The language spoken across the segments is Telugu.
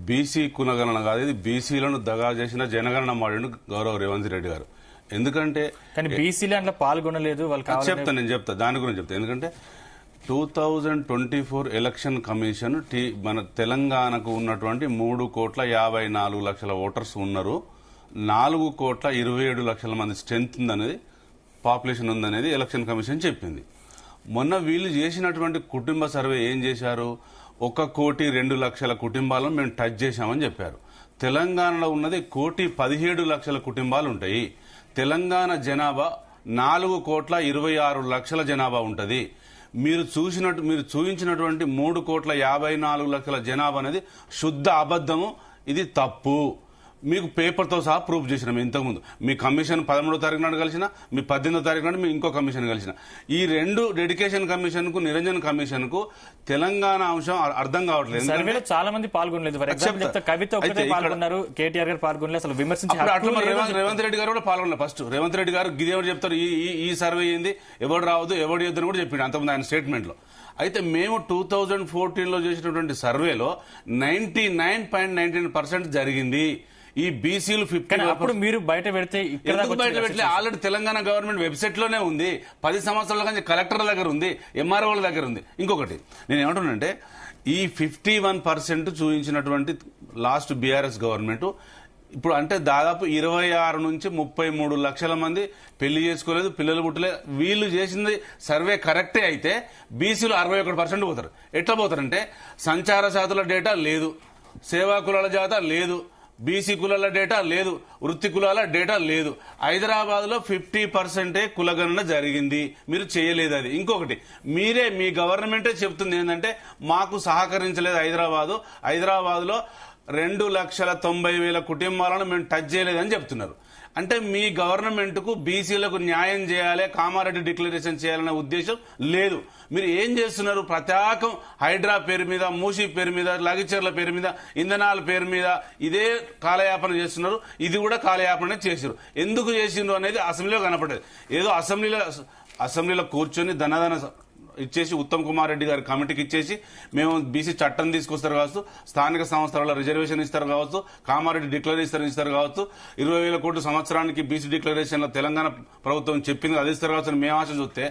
బీసీ కులగణన కాదు, ఇది బీసీలను దగా చేసిన జనగణన మాడిండు గౌరవ రేవంత్ రెడ్డి గారు. ఎందుకంటే కానీ బీసీలు అందులో పాల్గొనలేదు వాళ్ళు. నేను చెప్తా దాని గురించి చెప్తా. ఎందుకంటే 2024 ఎలక్షన్ కమిషన్ మన తెలంగాణకు ఉన్నటువంటి 3,54,00,000 ఓటర్స్ ఉన్నారు, 4,27,00,000 మంది స్ట్రెంత్ ఉందనేది, పాపులేషన్ ఉందనేది ఎలక్షన్ కమిషన్ చెప్పింది. మొన్న వీళ్ళు చేసినటువంటి కుటుంబ సర్వే ఏం చేశారు, 1,02,00,000 కుటుంబాలను మేము టచ్ చేశామని చెప్పారు. తెలంగాణలో ఉన్నది 1,17,00,000 కుటుంబాలు ఉంటాయి. తెలంగాణ జనాభా 4,26,00,000 జనాభా ఉంటుంది. మీరు చూపించినటువంటి 3,54,00,000 జనాభా అనేది శుద్ధ అబద్ధము, ఇది తప్పు. మీకు పేపర్తో సహా ప్రూఫ్ చేసినాం ఇంతకుముందు. మీ కమిషన్ 13వ తారీఖు నాడు కలిసిన, మీ 18వ తారీఖు నాడు మీ ఇంకో కమిషన్ కలిసిన. ఈ రెండు డెడికేషన్ కమిషన్ కు, నిరంజన్ కమిషన్ కు తెలంగాణ అంశం అర్థం కావట్లేదు. సర్వేలో చాలా మంది పాల్గొనలేదు. ఫర్ ఎగ్జాంపుల్ చెప్తే కవిత ఒక్కటే పాల్గొన్నారు, కేటీఆర్ గారు పాల్గొనలేదు. అసలు విమర్శించారు. రేవంత్ రెడ్డి గారు కూడా పాల్గొనలేదు. ఫస్ట్ రేవంత్ రెడ్డి గారు గిదేమని చెప్తారు, ఈ సర్వే ఏంది, ఎవరు రావద్దు ఎవరు చేద్దని కూడా చెప్పిండు అంతకుముందు ఆయన స్టేట్మెంట్ లో. అయితే మేము 2014లో చేసినటువంటి సర్వేలో 99.99% జరిగింది. ఈ బీసీలు 50. అప్పుడు మీరు బయట పెడితే బయట పెట్టలే, ఆల్రెడీ తెలంగాణ గవర్నమెంట్ వెబ్సైట్ లోనే ఉంది. 10 సంవత్సరాల నుంచి కలెక్టర్ల దగ్గర ఉంది, ఎంఆర్ఓల దగ్గర ఉంది. ఇంకొకటి నేను ఏమంటున్నానంటే, ఈ 51% చూపించినటువంటి లాస్ట్ బీఆర్ఎస్ గవర్నమెంట్ ఇప్పుడు అంటే దాదాపు 26 నుంచి 33 లక్షల మంది పెళ్లి చేసుకోలేదు, పిల్లలు పుట్టలేదు. వీళ్ళు చేసింది సర్వే కరెక్టే అయితే బీసీలు 61% పోతారు. ఎట్లా పోతారంటే, సంచార శాతుల డేటా లేదు, సేవా కులాల జాతా లేదు, బీసీ కులాల డేటా లేదు, వృత్తి కులాల డేటా లేదు. హైదరాబాద్ లో 50% కులగణన జరిగింది, మీరు చేయలేదు. అది ఇంకొకటి, మీ గవర్నమెంటే చెప్తుంది ఏంటంటే మాకు సహకరించలేదు హైదరాబాద్ లో 2,90,000 కుటుంబాలను మేము టచ్ చేయలేదని చెప్తున్నారు. అంటే మీ గవర్నమెంట్ కు బీసీలకు న్యాయం చేయాలి, కామారెడ్డి డిక్లరేషన్ చేయాలనే ఉద్దేశం లేదు. మీరు ఏం చేస్తున్నారు, ప్రత్యేకం హైడ్రా పేరు మీద, మూసీ పేరు మీద, లగిచర్ల పేరు మీద, ఇంధనాల పేరు మీద ఇదే కాలయాపన చేస్తున్నారు. ఇది కూడా కాలయాపన చేసారు. ఎందుకు చేసిండ్రు అనేది అసెంబ్లీలో కనపడేది. ఏదో అసెంబ్లీలో కూర్చొని ధనధన ఇచ్చేసి, ఉత్తమ్ కుమార్ రెడ్డి గారి కమిటీకి ఇచ్చేసి, మేము బీసీ చట్టం తీసుకొస్తారు కావచ్చు, స్థానిక సంస్థల రిజర్వేషన్ ఇస్తారు కావచ్చు, కామారెడ్డి డిక్లరేషన్ ఇస్తారు కావచ్చు, 20,000 కోట్ల సంవత్సరానికి బీసీ డిక్లరేషన్ లో తెలంగాణ ప్రభుత్వం చెప్పింది అది ఇస్తారు కావచ్చు అని మేము ఆశ చూస్తే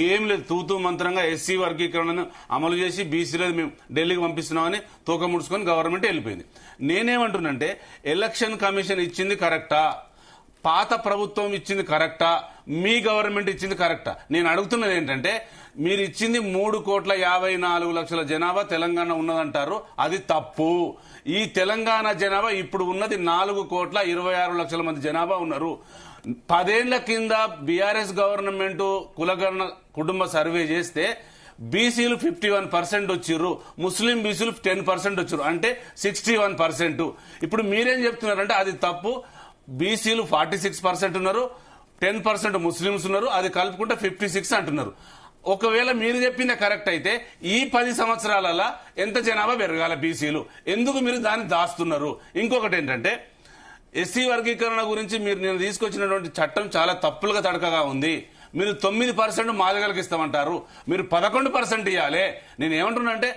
ఏం లేదు. తూతూ మంత్రంగా ఎస్సీ వర్గీకరణను అమలు చేసి బీసీలో మేము ఢిల్లీకి పంపిస్తున్నామని తోక ముడుచుకొని గవర్నమెంట్ వెళ్ళిపోయింది. నేనేమంటున్నంటే, ఎలక్షన్ కమిషన్ ఇచ్చింది కరెక్టా, పాత ప్రభుత్వం ఇచ్చింది కరెక్టా, మీ గవర్నమెంట్ ఇచ్చింది కరెక్టా? నేను అడుగుతున్నది ఏంటంటే, మీరు ఇచ్చింది 3,54,00,000 జనాభా తెలంగాణ ఉన్నదంటారు, అది తప్పు. ఈ తెలంగాణ జనాభా ఇప్పుడు ఉన్నది 4,26,00,000 మంది జనాభా ఉన్నారు. 10 ఏళ్ల కింద బీఆర్ఎస్ గవర్నమెంట్ కులగణన కుటుంబ సర్వే చేస్తే బీసీలు 51% వచ్చిర్రు, ముస్లిం బీసీలు 10% వచ్చిర్రు, అంటే 61%. ఇప్పుడు మీరేం చెప్తున్నారంటే అది తప్పు. బీసీలు 46% ఉన్నారు, 10% ముస్లింస్ ఉన్నారు, అది కలుపుకుంటే 56 అంటున్నారు. ఒకవేళ మీరు చెప్పిందే కరెక్ట్ అయితే ఈ 10 సంవత్సరాలలో ఎంత జనాభా పెరగాల బీసీలు? ఎందుకు మీరు దాన్ని దాస్తున్నారు? ఇంకొకటి ఏంటంటే, ఎస్సీ వర్గీకరణ గురించి నేను తీసుకొచ్చినటువంటి చట్టం చాలా తప్పులుగా తడకగా ఉంది. మీరు 9% మాదిగలకు ఇస్తామంటారు, మీరు 11% ఇవ్వాలి. నేను ఏమంటున్నా అంటే,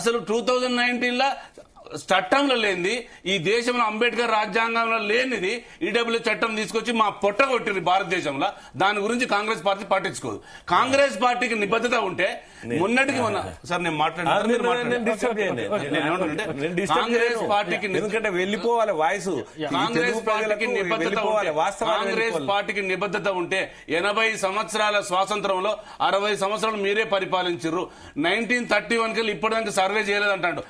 అసలు 2019లో చట్టంలో లేనిది, ఈ దేశంలో అంబేద్కర్ రాజ్యాంగంలో లేనిది ఈడబ్ల్యూ చట్టం తీసుకొచ్చి మా పొట్ట కొట్టింది భారతదేశంలో. దాని గురించి కాంగ్రెస్ పార్టీ పట్టించుకోదు. కాంగ్రెస్ పార్టీకి నిబద్ధత ఉంటే మొన్నటికి సార్ నేను కాంగ్రెస్ పార్టీకి వెళ్ళిపోవాలి వాయిస్, కాంగ్రెస్ పార్టీకి నిబద్ధత ఉంటే 80 సంవత్సరాల స్వాతంత్రంలో 60 సంవత్సరాలు మీరే పరిపాలించారు. 1931 కి ఇప్పటిదాకా సర్వే చేయలేదంటాడు.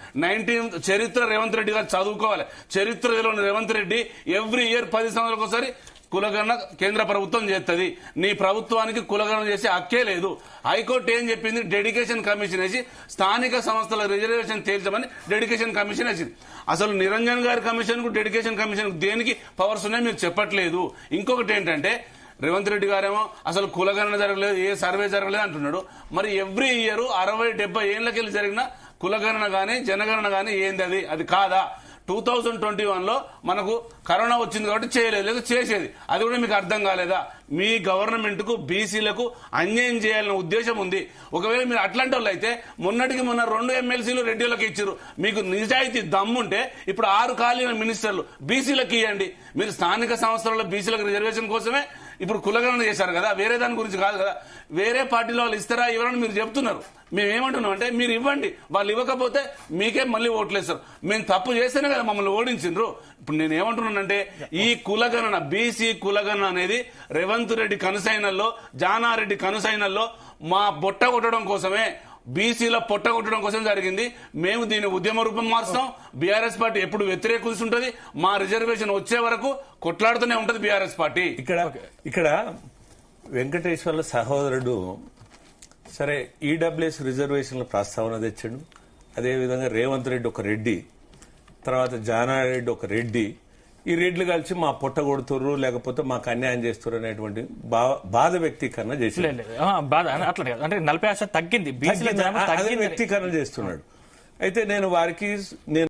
చరిత్ర రేవంత్ రెడ్డి గారు చదువుకోవాలి. చరిత్రలో రేవంత్ రెడ్డి ఎవ్రీ ఇయర్ 10 సంవత్సరాలకు ఒకసారి కులగణన కేంద్ర ప్రభుత్వం చేస్తుంది. నీ ప్రభుత్వానికి కులగణన చేసే హక్కే లేదు. హైకోర్టు ఏం చెప్పింది, డెడికేషన్ కమిషన్ వేసి స్థానిక సంస్థల రిజర్వేషన్ తేల్చమని డెడికేషన్ కమిషన్ వేసింది. అసలు నిరంజన్ గారి కమిషన్ కు, డెడికేషన్ కమిషన్ దేనికి పవర్స్ ఉన్నాయో మీరు చెప్పట్లేదు. ఇంకొకటి ఏంటంటే, రేవంత్ రెడ్డి గారేమో అసలు కులగణన జరగలేదు, ఏ సర్వే జరగలేదు అంటున్నాడు. మరి ఎవ్రీ ఇయర్ 60-70 ఏళ్లకెళ్ళి జరిగిన కులగణన గానీ జనగణన గానీ ఏంది, అది కాదా? 2021లో మనకు కరోనా వచ్చింది కాబట్టి చేయలేదు, లేదా చేసేది. అది కూడా మీకు అర్థం కాలేదా? మీ గవర్నమెంట్ కు బీసీలకు అన్యాయం చేయాలనే ఉద్దేశం ఉంది. ఒకవేళ మీరు అట్లాంటి వాళ్ళు అయితే మొన్నటికి మొన్న 2 ఎమ్మెల్సీలు రెడ్డిలకు ఇచ్చారు. మీకు నిజాయితీ దమ్ముంటే ఇప్పుడు 6 ఖాళీల మినిస్టర్లు బీసీలకు ఇవ్వండి. మీరు స్థానిక సంస్థలలో బీసీలకు రిజర్వేషన్ కోసమే ఇప్పుడు కులగణన చేశారు కదా, వేరే దాని గురించి కాదు కదా. వేరే పార్టీలో వాళ్ళు ఇస్తారా ఇవ్వరని మీరు చెప్తున్నారు. మేమేమంటున్నాం అంటే మీరు ఇవ్వండి, వాళ్ళు ఇవ్వకపోతే మీకే మళ్ళీ ఓట్లేస్తారు. మేము తప్పు చేస్తేనే కదా మమ్మల్ని ఓడించిండ్రు. ఇప్పుడు నేను ఏమంటున్నానంటే ఈ కులగణన, బీసీ కులగణన అనేది రేవంత్ రెడ్డి కనుసైనల్లో, జానారెడ్డి కనుసైనల్లో మా బొట్ట కొట్టడం కోసమే, బీసీలో పొట్టగొట్టడం కోసం జరిగింది. మేము దీన్ని ఉద్యమ రూపం మారుస్తాం. బీఆర్ఎస్ పార్టీ ఎప్పుడు వ్యతిరేకిస్తుంటది. మా రిజర్వేషన్ వచ్చే వరకు కొట్లాడుతూనే ఉంటది బీఆర్ఎస్ పార్టీ. ఇక్కడ వెంకటేశ్వర్ల సహోదరుడు సరే ఈడబ్ల్యూఎస్ రిజర్వేషన్ల ప్రస్తావన తెచ్చాడు. అదేవిధంగా రేవంత్ రెడ్డి ఒక రెడ్డి, తర్వాత జానారెడ్డి ఒక రెడ్డి, ఈ రెడ్లు కలిసి మా పొట్ట కొడుతుర్రు లేకపోతే మాకు అన్యాయం చేస్తున్నారు అనేటువంటి బాధ వ్యక్తీకరణ చేసి అట్లా అంటే 40% తగ్గింది, వ్యక్తీకరణ చేస్తున్నాడు. అయితే నేను వారికి